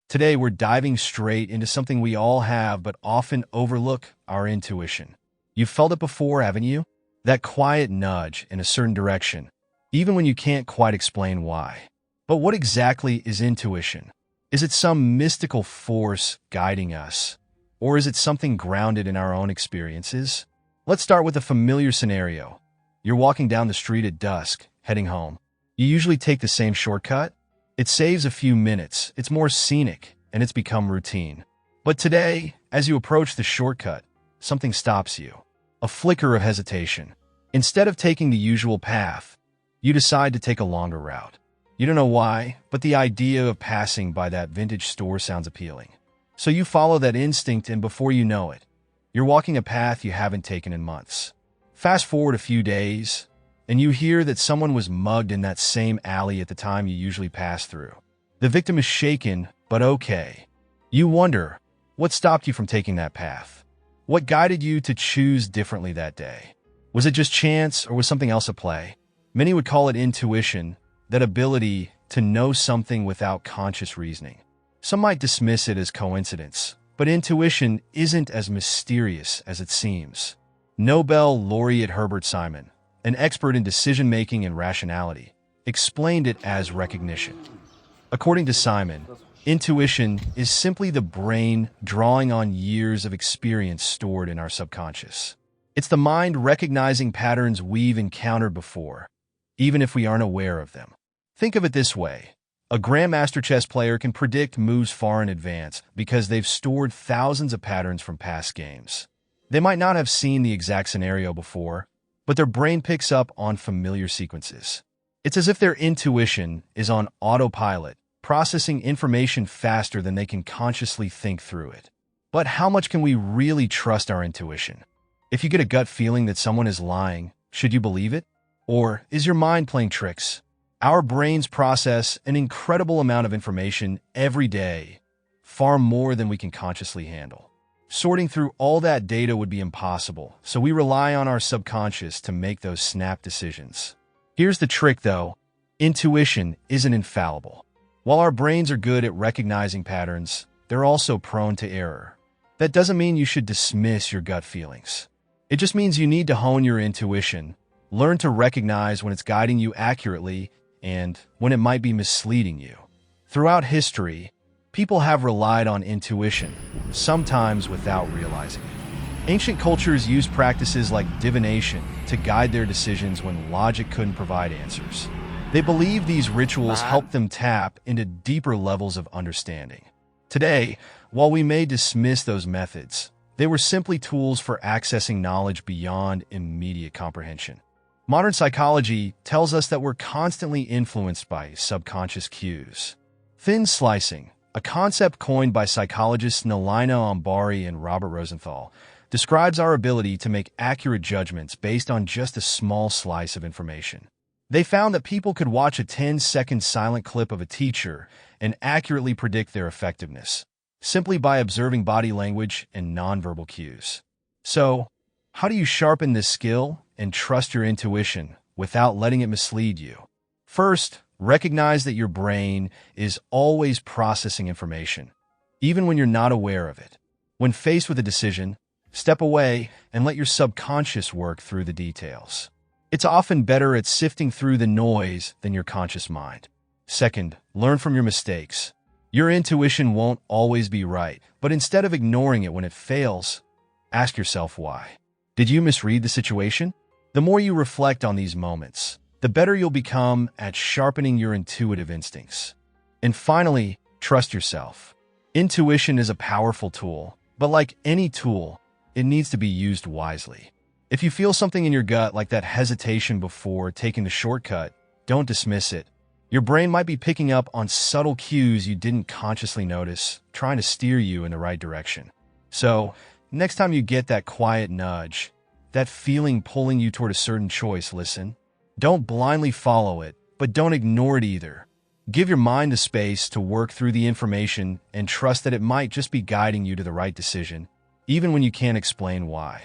Today, we're diving straight into something we all have but often overlook: our intuition. You've felt it before, haven't you? That quiet nudge in a certain direction, even when you can't quite explain why. But what exactly is intuition? Is it some mystical force guiding us? Or is it something grounded in our own experiences? Let's start with a familiar scenario. You're walking down the street at dusk, heading home. You usually take the same shortcut. It saves a few minutes, it's more scenic, and it's become routine. But today, as you approach the shortcut, something stops you. A flicker of hesitation. Instead of taking the usual path, you decide to take a longer route. You don't know why, but the idea of passing by that vintage store sounds appealing. So you follow that instinct, and before you know it, you're walking a path you haven't taken in months. Fast forward a few days, and you hear that someone was mugged in that same alley at the time you usually pass through. The victim is shaken, but okay. You wonder, what stopped you from taking that path? What guided you to choose differently that day? Was it just chance, or was something else at play? Many would call it intuition, that ability to know something without conscious reasoning. Some might dismiss it as coincidence, but intuition isn't as mysterious as it seems. Nobel laureate Herbert Simon, an expert in decision-making and rationality, explained it as recognition. According to Simon, intuition is simply the brain drawing on years of experience stored in our subconscious. It's the mind recognizing patterns we've encountered before, even if we aren't aware of them. Think of it this way. A grandmaster chess player can predict moves far in advance because they've stored thousands of patterns from past games. They might not have seen the exact scenario before, but their brain picks up on familiar sequences. It's as if their intuition is on autopilot, processing information faster than they can consciously think through it. But how much can we really trust our intuition? If you get a gut feeling that someone is lying, should you believe it? Or is your mind playing tricks? Our brains process an incredible amount of information every day, far more than we can consciously handle. Sorting through all that data would be impossible, so we rely on our subconscious to make those snap decisions. Here's the trick, though. Intuition isn't infallible. While our brains are good at recognizing patterns, they're also prone to error. That doesn't mean you should dismiss your gut feelings. It just means you need to hone your intuition, learn to recognize when it's guiding you accurately and when it might be misleading you. Throughout history, people have relied on intuition, sometimes without realizing it. Ancient cultures used practices like divination to guide their decisions when logic couldn't provide answers. They believed these rituals helped them tap into deeper levels of understanding. Today, while we may dismiss those methods, they were simply tools for accessing knowledge beyond immediate comprehension. Modern psychology tells us that we're constantly influenced by subconscious cues. Thin slicing, a concept coined by psychologists Nalina Ambari and Robert Rosenthal, describes our ability to make accurate judgments based on just a small slice of information. They found that people could watch a 10-second silent clip of a teacher and accurately predict their effectiveness, simply by observing body language and nonverbal cues. So, how do you sharpen this skill and trust your intuition without letting it mislead you? First, recognize that your brain is always processing information, even when you're not aware of it. When faced with a decision, step away and let your subconscious work through the details. It's often better at sifting through the noise than your conscious mind. Second, learn from your mistakes. Your intuition won't always be right, but instead of ignoring it when it fails, ask yourself why. Did you misread the situation? The more you reflect on these moments, the better you'll become at sharpening your intuitive instincts. And finally, trust yourself. Intuition is a powerful tool, but like any tool, it needs to be used wisely. If you feel something in your gut, like that hesitation before taking the shortcut, don't dismiss it. Your brain might be picking up on subtle cues you didn't consciously notice, trying to steer you in the right direction. So, next time you get that quiet nudge, that feeling pulling you toward a certain choice, listen. Don't blindly follow it, but don't ignore it either. Give your mind the space to work through the information and trust that it might just be guiding you to the right decision, even when you can't explain why.